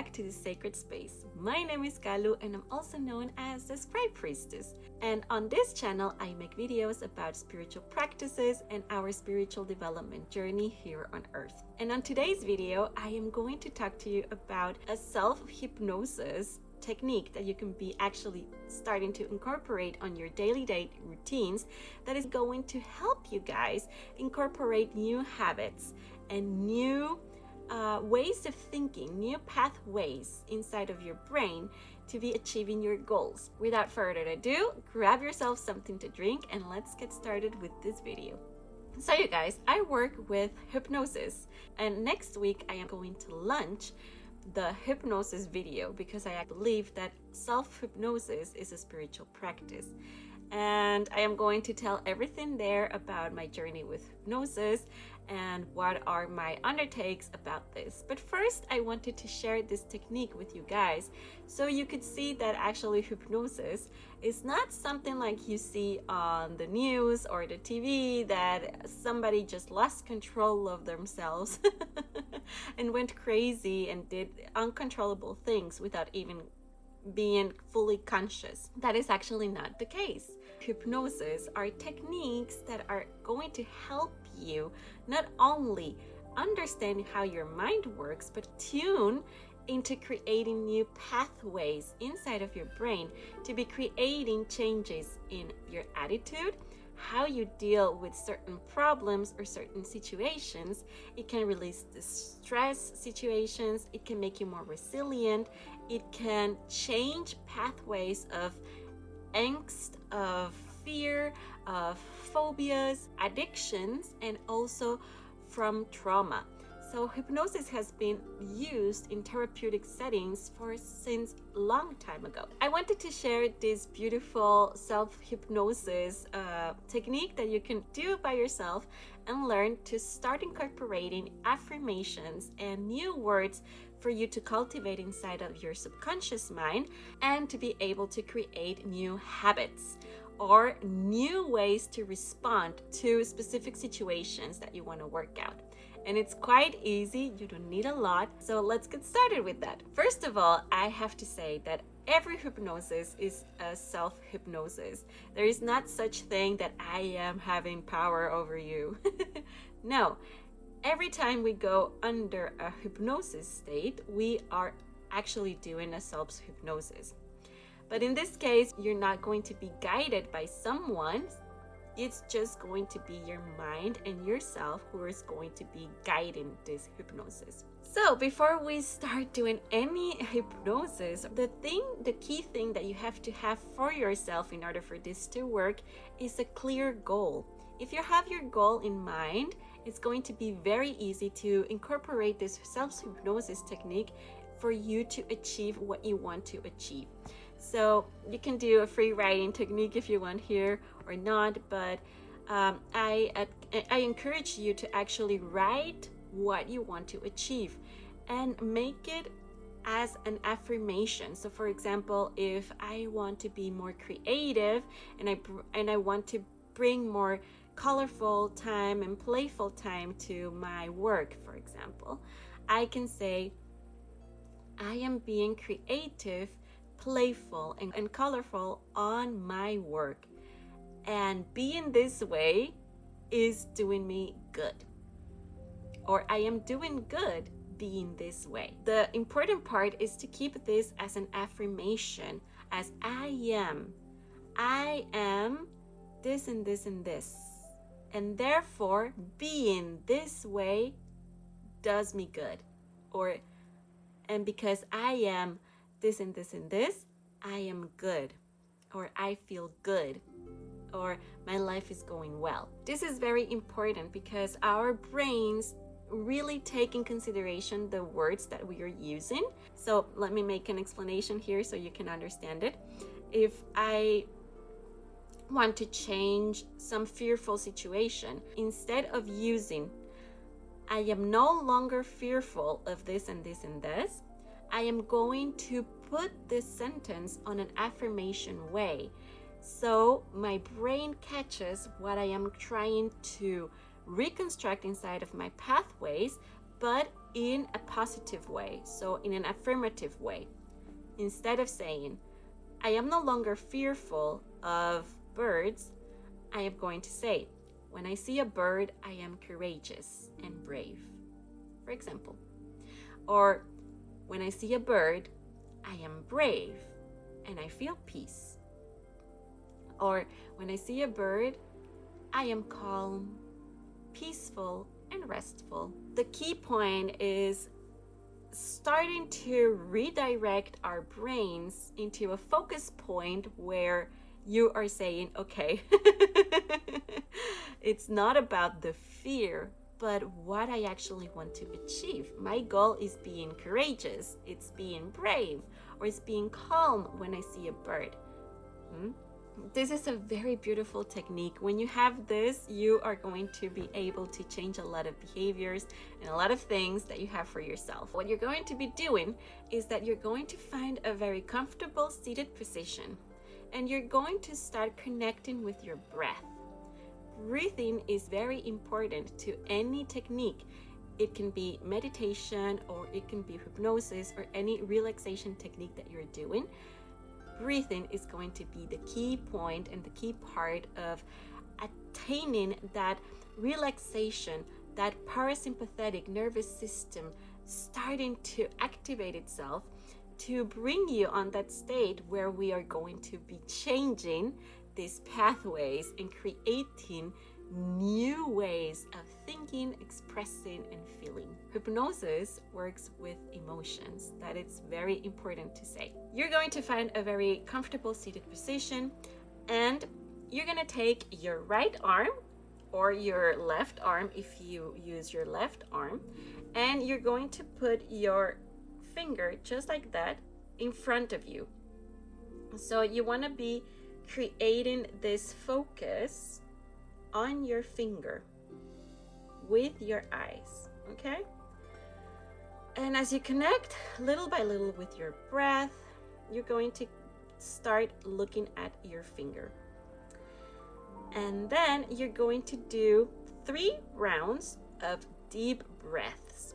back to the sacred space. My name is Kalu and I'm also known as the Scribe Priestess. And on this channel, I make videos about spiritual practices and our spiritual development journey here on Earth. And on today's video, I am going to talk to you about a self-hypnosis technique that you can be actually starting to incorporate on your daily routines that is going to help you guys incorporate new habits and new ways of thinking, new pathways inside of your brain to be achieving your goals. Without further ado, grab yourself something to drink and let's get started with this video. So you guys, I work with hypnosis, and next week I am going to launch the hypnosis video because I believe that self-hypnosis is a spiritual practice. And I am going to tell everything there about my journey with hypnosis and what are my undertakes about this. But first, I wanted to share this technique with you guys so you could see that actually hypnosis is not something like you see on the news or the TV, that somebody just lost control of themselves and went crazy and did uncontrollable things without even being fully conscious. That is actually not the case. Hypnosis are techniques that are going to help you not only understand how your mind works, but tune into creating new pathways inside of your brain to be creating changes in your attitude, how you deal with certain problems or certain situations. It can release the stress situations, it can make you more resilient, it can change pathways of angst, of fear, of phobias, addictions, and also from trauma. So hypnosis has been used in therapeutic settings since a long time ago. I wanted to share this beautiful self-hypnosis technique that you can do by yourself and learn to start incorporating affirmations and new words for you to cultivate inside of your subconscious mind and to be able to create new habits or new ways to respond to specific situations that you want to work out. And it's quite easy, you don't need a lot. So let's get started with that. First of all, I have to say that every hypnosis is a self-hypnosis. There is not such thing that I am having power over you. No, every time we go under a hypnosis state, we are actually doing a self-hypnosis. But in this case, you're not going to be guided by someone. It's just going to be your mind and yourself who is going to be guiding this hypnosis. So before we start doing any hypnosis, the key thing that you have to have for yourself in order for this to work is a clear goal. If you have your goal in mind, it's going to be very easy to incorporate this self-hypnosis technique for you to achieve what you want to achieve. So you can do a free writing technique if you want here or not, but I encourage you to actually write what you want to achieve and make it as an affirmation. So for example, if I want to be more creative and I want to bring more colorful time and playful time to my work, for example, I can say, I am being creative, playful, and colorful on my work, and being this way is doing me good, or I am doing good being this way. The important part is to keep this as an affirmation, as I am this and this and this, and therefore being this way does me good, and because I am this and this and this, I am good, or I feel good, or my life is going well. This is very important because our brains really take in consideration the words that we are using. So let me make an explanation here so you can understand it. If I want to change some fearful situation, instead of using I am no longer fearful of this and this and this, I am going to put this sentence on an affirmation way. So my brain catches what I am trying to reconstruct inside of my pathways, but in a positive way, so in an affirmative way. Instead of saying, I am no longer fearful of birds, I am going to say, when I see a bird, I am courageous and brave, for example. Or, when I see a bird, I am brave and I feel peace. Or, when I see a bird, I am calm, peaceful, and restful. The key point is starting to redirect our brains into a focus point where you are saying, okay, it's not about the fear, but what I actually want to achieve. My goal is being courageous, it's being brave, or it's being calm when I see a bird. This is a very beautiful technique. When you have this, you are going to be able to change a lot of behaviors and a lot of things that you have for yourself. What you're going to be doing is that you're going to find a very comfortable seated position, and you're going to start connecting with your breath. Breathing is very important to any technique. It can be meditation, or it can be hypnosis, or any relaxation technique that you're doing. Breathing is going to be the key point and the key part of attaining that relaxation, that parasympathetic nervous system starting to activate itself to bring you on that state where we are going to be changing these pathways and creating new ways of thinking, expressing, and feeling. Hypnosis works with emotions. That is very important to say. You're going to find a very comfortable seated position, and you're going to take your right arm or your left arm if you use your left arm, and you're going to put your finger just like that in front of you. So you want to be creating this focus on your finger with your eyes, okay? And as you connect little by little with your breath, you're going to start looking at your finger. And then you're going to do 3 rounds of deep breaths.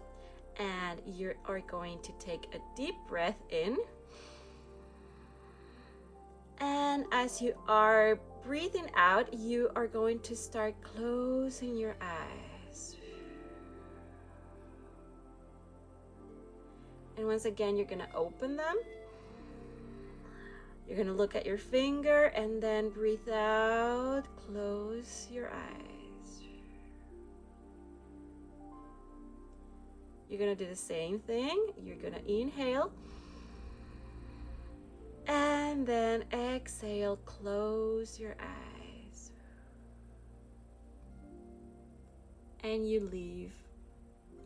And you are going to take a deep breath in. And as you are breathing out, you are going to start closing your eyes. And once again, you're going to open them. You're going to look at your finger and then breathe out, close your eyes. You're going to do the same thing. You're going to inhale. And then exhale, close your eyes. And you leave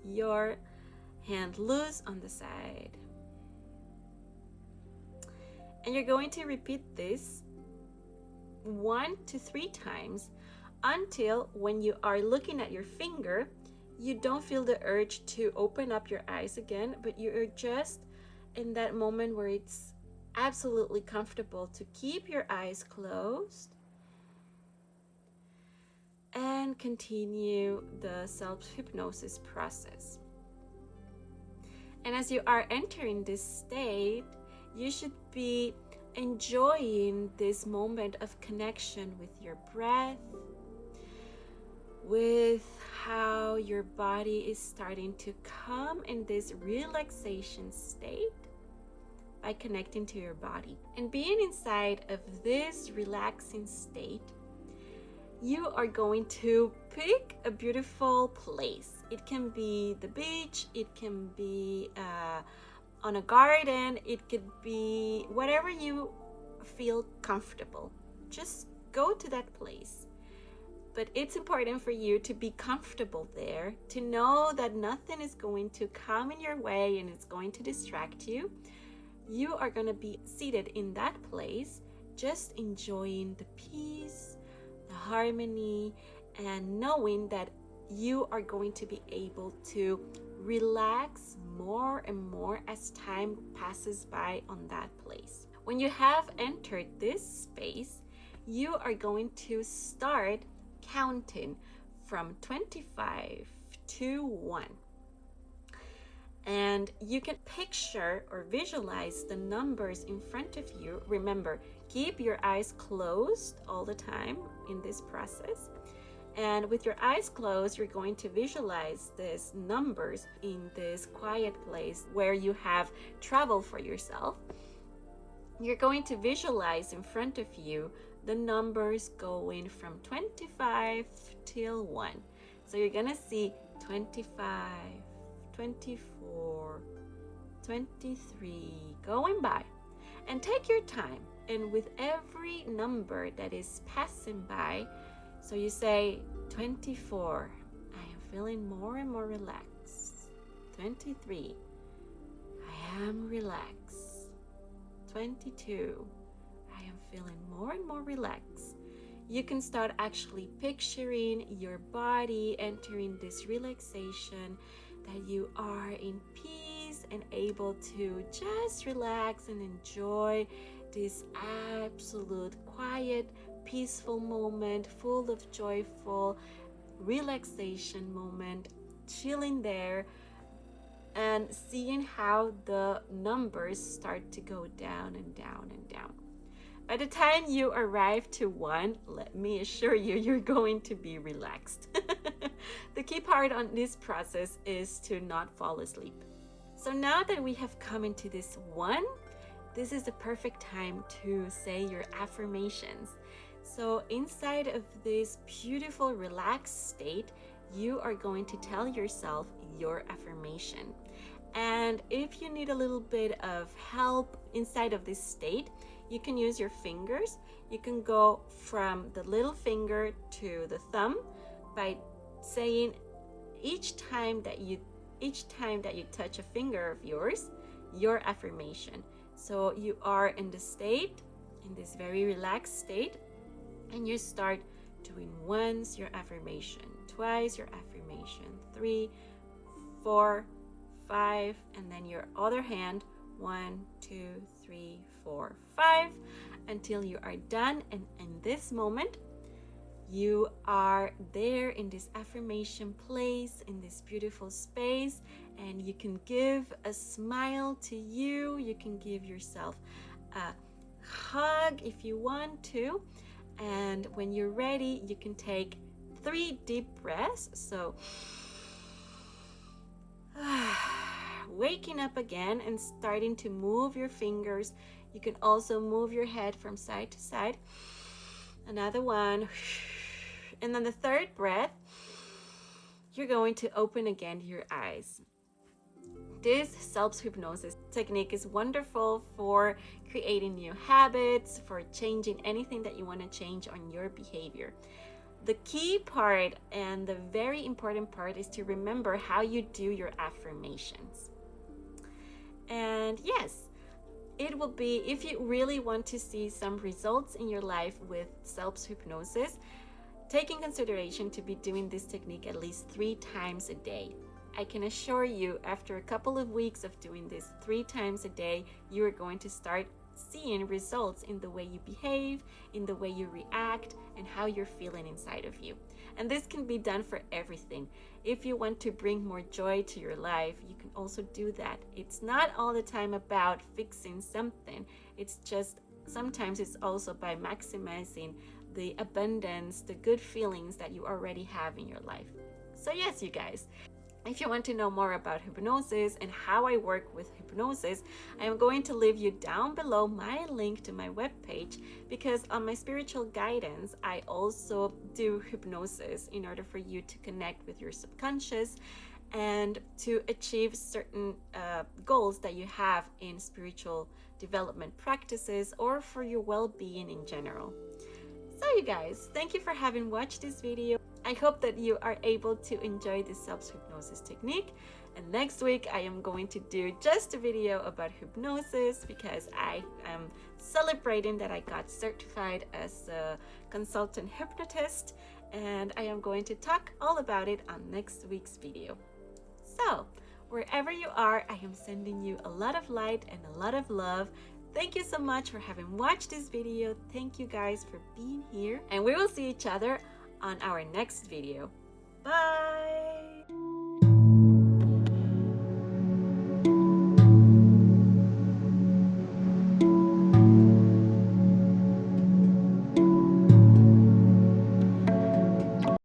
your hand loose on the side. And you're going to repeat this 1 to 3 times until when you are looking at your finger, you don't feel the urge to open up your eyes again, but you're just in that moment where it's absolutely comfortable to keep your eyes closed and continue the self-hypnosis process. And as you are entering this state, you should be enjoying this moment of connection with your breath, with how your body is starting to come in this relaxation state by connecting to your body. And being inside of this relaxing state, you are going to pick a beautiful place. It can be the beach, it can be on a garden, it could be whatever you feel comfortable. Just go to that place. But it's important for you to be comfortable there, to know that nothing is going to come in your way and it's going to distract you. You are going to be seated in that place, just enjoying the peace, the harmony, and knowing that you are going to be able to relax more and more as time passes by on that place. When you have entered this space, you are going to start counting from 25 to 1. And you can picture or visualize the numbers in front of you. Remember, keep your eyes closed all the time in this process. And with your eyes closed, you're going to visualize these numbers in this quiet place where you have traveled for yourself. You're going to visualize in front of you the numbers going from 25 till 1. So you're going to see 25, 24, 23 going by. And take your time. And with every number that is passing by, so you say 24, I am feeling more and more relaxed. 23, I am relaxed. 22, I am feeling more and more relaxed. You can start actually picturing your body entering this relaxation, that you are in peace and able to just relax and enjoy this absolute quiet, peaceful moment, full of joyful relaxation moment, chilling there and seeing how the numbers start to go down and down and down. By the time you arrive to 1, let me assure you, you're going to be relaxed. The key part on this process is to not fall asleep. So now that we have come into this 1, this is the perfect time to say your affirmations. So inside of this beautiful relaxed state, you are going to tell yourself your affirmation. And if you need a little bit of help inside of this state, you can use your fingers. You can go from the little finger to the thumb by saying each time that you touch a finger of yours, your affirmation. So you are in this very relaxed state, and you start doing once your affirmation, twice your affirmation, 3, 4, 5, and then your other hand, 1, 2, 3, 4, 5, until you are done. And in this moment, you are there in this affirmation place, in this beautiful space, and you can give a smile to you. You can give yourself a hug if you want to. And when you're ready, you can take 3 deep breaths. So waking up again and starting to move your fingers. You can also move your head from side to side. Another one. And then the third breath, you're going to open again your eyes. This self-hypnosis technique is wonderful for creating new habits, for changing anything that you want to change on your behavior. The key part and the very important part is to remember how you do your affirmations. And yes, it will be, if you really want to see some results in your life with self-hypnosis, take in consideration to be doing this technique at least 3 times a day. I can assure you, after a couple of weeks of doing this 3 times a day, you are going to start seeing results in the way you behave, in the way you react, and how you're feeling inside of you. And this can be done for everything. If you want to bring more joy to your life, you can also do that. It's not all the time about fixing something. It's just sometimes it's also by maximizing the abundance, the good feelings that you already have in your life. So yes, you guys, if you want to know more about hypnosis and how I work with hypnosis, I am going to leave you down below my link to my webpage, because on my spiritual guidance, I also do hypnosis in order for you to connect with your subconscious and to achieve certain goals that you have in spiritual development practices or for your well-being in general. So you guys, thank you for having watched this video. I hope that you are able to enjoy this self-hypnosis technique. And next week, I am going to do just a video about hypnosis, because I am celebrating that I got certified as a consultant hypnotist. And I am going to talk all about it on next week's video. So, wherever you are, I am sending you a lot of light and a lot of love. Thank you so much for having watched this video. Thank you guys for being here. And we will see each other on our next video. Bye!